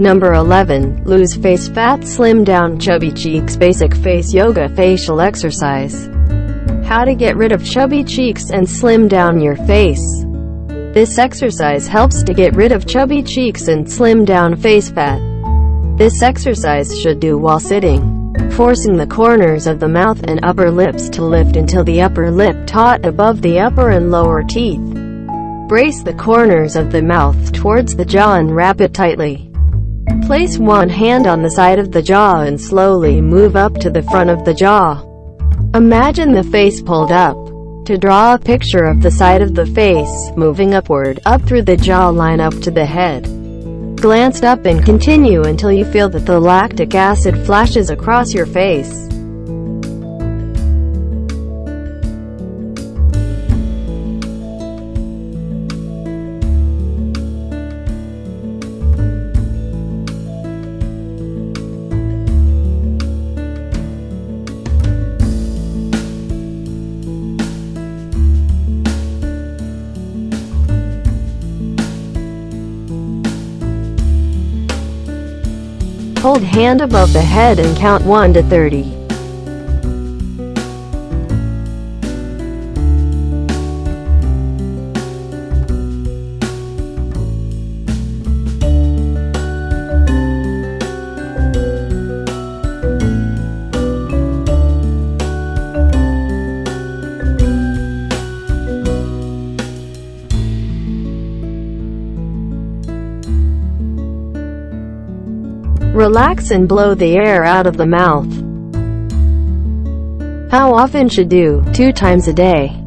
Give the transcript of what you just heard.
Number 11. Lose face fat, slim down chubby cheeks. Basic face yoga facial exercise. How to get rid of chubby cheeks and slim down your face. This exercise helps to get rid of chubby cheeks and slim down face fat. This exercise should do while sitting, forcing the corners of the mouth and upper lips to lift until the upper lip taut above the upper and lower teeth. Brace the corners of the mouth towards the jaw and wrap it tightly. Place one hand on the side of the jaw and slowly move up to the front of the jaw. Imagine the face pulled up. To draw a picture of the side of the face, moving upward, up through the jawline up to the head. Glance up and continue until you feel that the lactic acid flashes across your face. Hold hand above the head and count 1 to 30. Relax and blow the air out of the mouth. How often should do? 2 times a day.